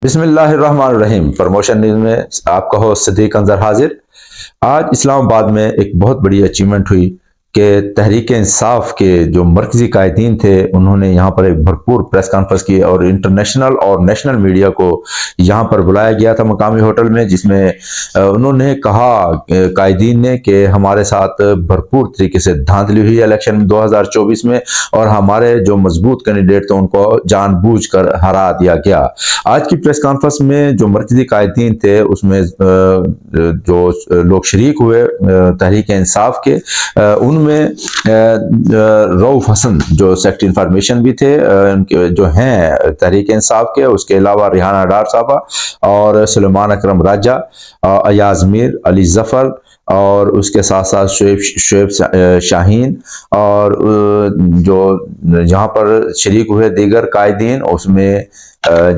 بسم اللہ الرحمن الرحیم۔ پروموشن نیوز میں آپ کا ہوسٹ صدیق انظر حاضر۔ آج اسلام آباد میں ایک بہت بڑی اچیومنٹ ہوئی کہ تحریک انصاف کے جو مرکزی قائدین تھے انہوں نے یہاں پر ایک بھرپور پریس کانفرنس کی اور انٹرنیشنل اور نیشنل میڈیا کو یہاں پر بلایا گیا تھا مقامی ہوٹل میں، جس میں انہوں نے کہا قائدین نے کہ ہمارے ساتھ بھرپور طریقے سے دھاندلی ہوئی الیکشن 2024 میں اور ہمارے جو مضبوط کینڈیڈیٹ تھے ان کو جان بوجھ کر ہرا دیا گیا۔ آج کی پریس کانفرنس میں جو مرکزی قائدین تھے اس میں جو لوگ شریک ہوئے تحریک انصاف کے، ان میں رؤف حسن جو سیکٹری انفارمیشن بھی تھے ان کے جو ہیں تحریک انصاف کے، اس کے علاوہ ریحانہ ڈار صاحبہ اور سلیمان اکرم راجہ، ایاز میر، علی ظفر اور اس کے ساتھ ساتھ شعیب شاہین، اور جو یہاں پر شریک ہوئے دیگر قائدین اس میں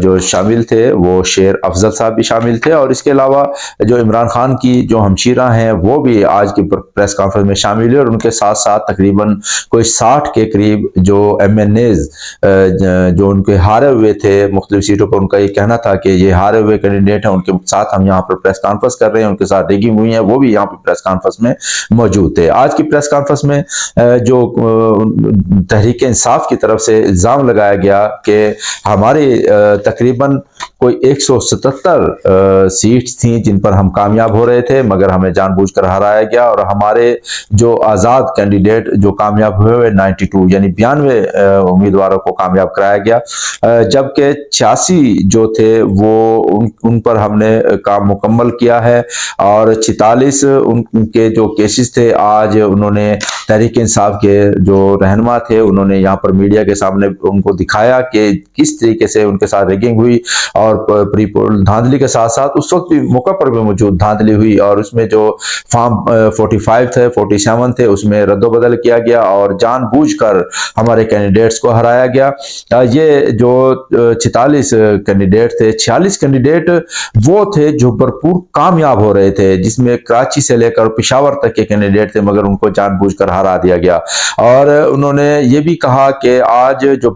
جو شامل تھے وہ شیر افضل صاحب بھی شامل تھے، اور اس کے علاوہ جو عمران خان کی جو ہمشیرہ ہیں وہ بھی آج کی پریس کانفرنس میں شامل ہوئے، اور ان کے ساتھ ساتھ تقریباً کوئی 60 کے قریب جو ایم این ایز جو ان کے ہارے ہوئے تھے مختلف سیٹوں پر، ان کا یہ کہنا تھا کہ یہ ہارے ہوئے کینڈیڈیٹ ہیں، ان کے ساتھ ہم یہاں پر پریس کانفرنس کر رہے ہیں، ان کے ساتھ ریگنگ ہوئی ہے، وہ بھی یہاں پر پریس کانفرنس میں موجود تھے۔ آج کی پریس کانفرنس میں جو تحریک انصاف کی طرف سے الزام لگایا گیا کہ ہمارے تقریباً کوئی 177 سیٹس تھیں جن پر ہم کامیاب ہو رہے تھے، مگر ہمیں جان بوجھ کر ہرایا گیا، اور ہمارے جو آزاد کینڈیڈیٹ جو کامیاب ہوئے 92 یعنی 92 امیدواروں کو کامیاب کرایا گیا، جبکہ 86 جو تھے وہ ان پر ہم نے کام مکمل کیا ہے، اور 46 ان کے جو کیسز تھے آج انہوں نے تحریک انصاف کے جو رہنما تھے انہوں نے یہاں پر میڈیا کے سامنے ان کو دکھایا کہ کس طریقے سے ان کے ساتھ ریگنگ ہوئی، اور پری پول دھاندلی کے ساتھ ساتھ اس وقت بھی موقع پر بھی موجود دھاندلی ہوئی، اور اس میں جو فارم 45 تھے 47 تھے اس میں رد و بدل کیا گیا اور جان بوجھ کر ہمارے کینڈیڈیٹس کو ہرایا گیا۔ یہ جو 46 کینڈیڈیٹ تھے، 46 کینڈیڈیٹ وہ تھے جو بھرپور کامیاب ہو رہے تھے، جس میں کراچی سے لے کر پشاور تک کے کینڈیڈیٹ تھے، مگر ان کو جان بوجھ کر ہرا دیا گیا۔ اور انہوں نے یہ بھی کہا کہ آج جو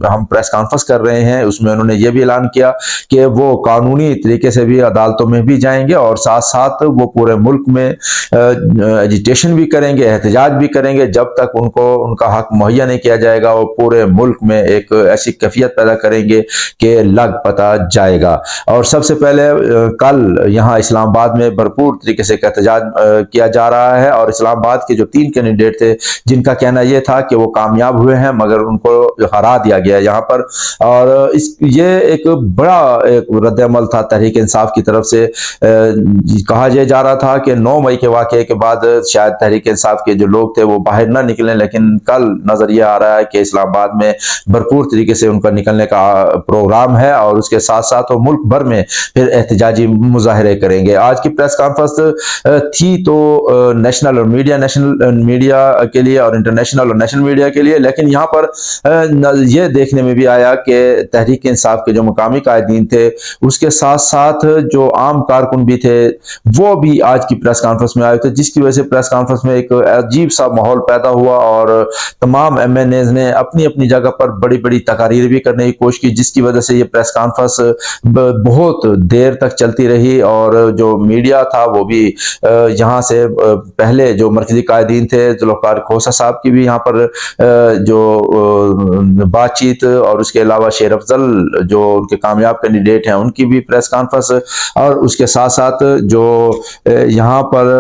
ہم پریس کانفرنس کر رہے ہیں اس میں انہوں نے یہ بھی اعلان کیا کہ وہ قانونی طریقے سے بھی عدالتوں میں بھی جائیں گے، اور ساتھ ساتھ وہ پورے ملک میں ایجیٹیشن بھی کریں گے، احتجاج بھی کریں گے، جب تک ان کو ان کا حق مہیا نہیں کیا جائے گا، وہ پورے ملک میں ایک ایسی کیفیت پیدا کریں گے کہ لگ پتہ جائے گا۔ اور سب سے پہلے کل یہاں اسلام آباد میں بھرپور طریقے سے احتجاج کیا جا رہا ہے، اور اسلام آباد کے جو 3 کینڈیڈیٹ تھے جن کا کہنا یہ تھا کہ وہ کامیاب ہوئے ہیں مگر ان کو ہرا دیا گیا یہاں پر، اور یہ ایک بڑا رد عمل تھا تحریک انصاف کی طرف سے۔ کہا یہ جا رہا تھا کہ 9 مئی کے واقعے کے بعد شاید تحریک انصاف کے جو لوگ تھے وہ باہر نہ نکلیں، لیکن کل نظر یہ آ رہا ہے کہ اسلام آباد میں بھرپور طریقے سے ان کا نکلنے کا پروگرام ہے، اور اس کے ساتھ ساتھ وہ ملک بھر میں پھر احتجاجی مظاہرے کریں گے۔ آج کی پریس کانفرنس تھی تو نیشنل اور نیشنل میڈیا کے لیے اور انٹرنیشنل اور نیشنل میڈیا کے لیے، لیکن یہاں پر یہ دیکھنے میں بھی آیا کہ تحریک انصاف کے جو مقامی قائدین تھے اس کے ساتھ ساتھ جو عام کارکن بھی تھے وہ بھی آج کی پریس کانفرنس میں آئے تھے، جس کی وجہ سے پریس کانفرنس میں ایک عجیب سا ماحول پیدا ہوا، اور تمام ایم این ایز نے اپنی اپنی جگہ پر بڑی بڑی تقاریر بھی کرنے کی کوشش کی، جس کی وجہ سے یہ پریس کانفرنس بہت دیر تک چلتی رہی، اور جو میڈیا تھا وہ بھی یہاں سے پہلے جو مرکزی قائدین تھے ذوالفقار کھوسہ صاحب کی بھی یہاں پر جو بات چیت، اور اس کے علاوہ شیر افضل جو ان کے کامیاب کینڈیڈیٹ ہیں ان کی بھی پریس کانفرنس، اور اس کے ساتھ ساتھ جو یہااں پر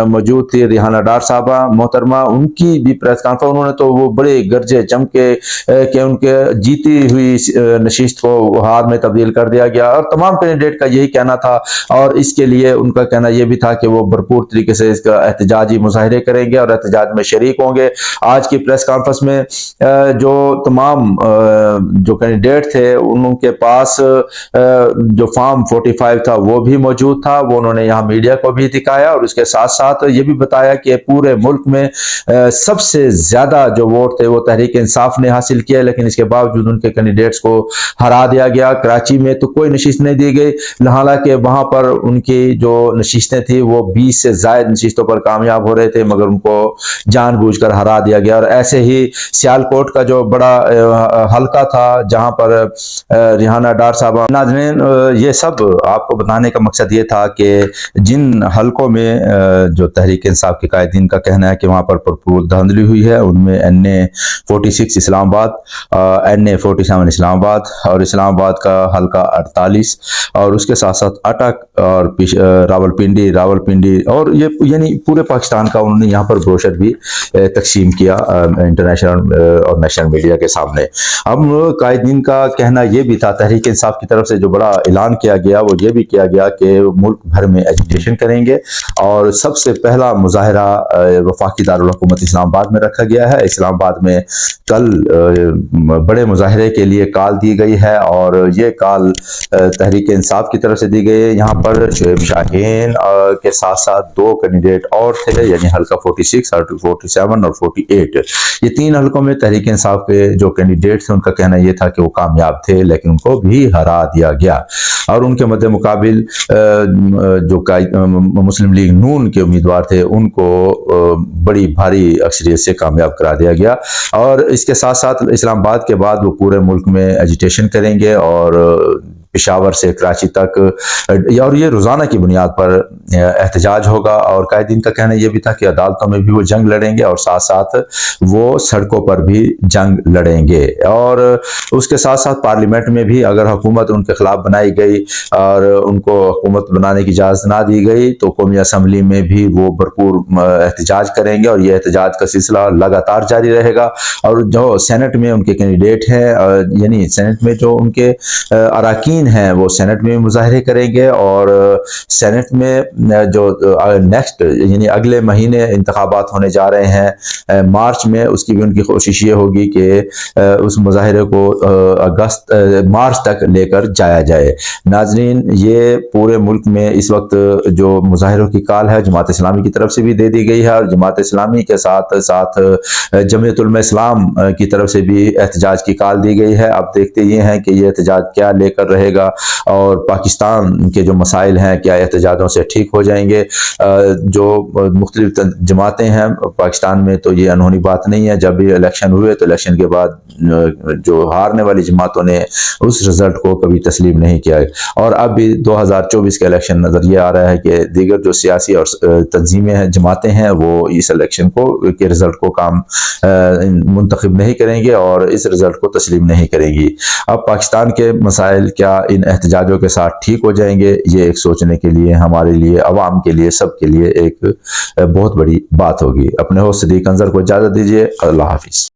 موجود تھی ریحانہ ڈار صاحبہ محترمہ، ان کی بھی پریس کانفرنس، انہوں نے تو وہ بڑے گرجے جم کے کہ ان کے جیتی ہوئی نشست کو ہار میں تبدیل کر دیا گیا، اور تمام کینڈیڈیٹ کا یہی کہنا تھا، اور اس کے لیے ان کا کہنا یہ بھی تھا کہ وہ بھرپور طریقے سے اس کا احتجاجی مظاہرے کریں گے اور احتجاج میں شریک ہوں گے۔ آج کی پریس کانفرنس میں جو تمام جو کینڈیڈیٹ تھے ان کے پاس جو فارم 45 تھا وہ بھی موجود تھا، وہ انہوں نے یہاں میڈیا کو بھی دکھایا، اور اس کے ساتھ ساتھ یہ بھی بتایا کہ پورے ملک میں سب سے زیادہ جو ووٹ تھے وہ تحریک انصاف نے حاصل کیا، لیکن اس کے باوجود ان کے کینڈیڈیٹس کو ہرا دیا گیا۔ کراچی میں تو کوئی نشست نہیں دی گئی، حالانکہ وہاں پر ان کی جو نشستیں تھیں وہ 20 سے زائد نشستوں پر کامیاب ہو رہے تھے، مگر ان کو جان بوجھ کر ہرا دیا گیا۔ اور ایسے ہی سیالکوٹ کا جو بڑا حلقہ تھا جہاں پر ریحانہ ڈار صاحب. ناظرین یہ سب آپ کو بتانے کا مقصد یہ تھا کہ جن حلقوں میں جو تحریک انصاف کے قائدین کا کہنا ہے کہ وہاں پر پرپور دھاندلی ہوئی ہے، ان میں NA46 اسلام آباد، NA47 اسلام آباد اور اسلام آباد کا حلقہ 48 اور اس کے ساتھ ساتھ اٹک اور راولپنڈی اور یہ یعنی پورے پاکستان کا انہوں نے یہاں پر بروشر بھی تقسیم کیا انٹرنیشنل اور نیشنل میڈیا کے سامنے. اب قائدین کا کہنا یہ بھی تھا، تحریک انصاف کی طرف سے جو بڑا اعلان کیا گیا وہ یہ بھی کیا گیا کہ ملک بھر میں ایجیٹیشن کریں گے اور سب سے پہلا مظاہرہ وفاقی دارالحکومت اسلام آباد میں رکھا گیا ہے. اسلام آباد میں کل بڑے مظاہرے کے لیے کال دی گئی ہے اور یہ کال تحریک انصاف کی طرف سے دی گئی ہے. یہاں پر شعیب شاہین کے ساتھ ساتھ 2 کینڈیڈیٹ اور تھے، یعنی حلقہ 46 اور 47 اور 48. یہ 3 حلقوں میں تحریک انصاف کے جو کینڈیڈیٹ تھے ان کا کہنا یہ تھا کہ وہ کامیاب تھے لیکن ان کو بھی ہرا دیا گیا اور ان کے مد مقابل جو مسلم لیگ نون کے امیدوار تھے ان کو بڑی بھاری اکثریت سے کامیاب کرا دیا گیا. اور اس کے ساتھ ساتھ اسلام آباد کے بعد وہ پورے ملک میں ایجیٹیشن کریں گے اور پشاور سے کراچی تک، اور یہ روزانہ کی بنیاد پر احتجاج ہوگا. اور قائدین کا کہنا یہ بھی تھا کہ عدالتوں میں بھی وہ جنگ لڑیں گے اور ساتھ ساتھ وہ سڑکوں پر بھی جنگ لڑیں گے. اور اس کے ساتھ ساتھ پارلیمنٹ میں بھی اگر حکومت ان کے خلاف بنائی گئی اور ان کو حکومت بنانے کی اجازت نہ دی گئی تو قومی اسمبلی میں بھی وہ بھرپور احتجاج کریں گے اور یہ احتجاج کا سلسلہ لگاتار جاری رہے گا. اور جو سینٹ میں ان کے کینڈیڈیٹ ہیں، یعنی سینٹ میں جو ان کے اراکین ہیں وہ سینٹ میں مظاہرے کریں گے اور سینٹ میں جو نیکسٹ یعنی اگلے مہینے انتخابات ہونے جا رہے ہیں مارچ میں، اس کی بھی ان کی کوشش یہ ہوگی کہ اس مظاہرے کو مارچ تک لے کر جایا جائے. ناظرین یہ پورے ملک میں اس وقت جو مظاہروں کی کال ہے جماعت اسلامی کی طرف سے بھی دے دی گئی ہے اور جماعت اسلامی کے ساتھ ساتھ جمعیت علماء اسلام کی طرف سے بھی احتجاج کی کال دی گئی ہے. اب دیکھتے یہ ہیں کہ یہ احتجاج کیا لے کر رہے گا اور پاکستان کے جو مسائل ہیں کیا احتجاجوں سے ٹھیک ہو جائیں گے. جو مختلف جماعتیں ہیں پاکستان میں تو یہ انہونی بات نہیں ہے، جب بھی الیکشن ہوئے تو الیکشن کے بعد جو ہارنے والی جماعتوں نے اس رزلٹ کو کبھی تسلیم نہیں کیا اور اب بھی 2024 کا الیکشن نظر یہ آ رہا ہے کہ دیگر جو سیاسی اور تنظیمیں ہیں جماعتیں ہیں وہ اس الیکشن کے رزلٹ کو کام منتخب نہیں کریں گے اور اس رزلٹ کو تسلیم نہیں کریں گی. اب پاکستان کے مسائل کیا ان احتجاجوں کے ساتھ ٹھیک ہو جائیں گے؟ یہ ایک سوچنے کے لیے ہمارے لیے، عوام کے لیے، سب کے لیے ایک بہت بڑی بات ہوگی. اپنے ہوسٹ صدیق انظر کو اجازت دیجیے. اللہ حافظ.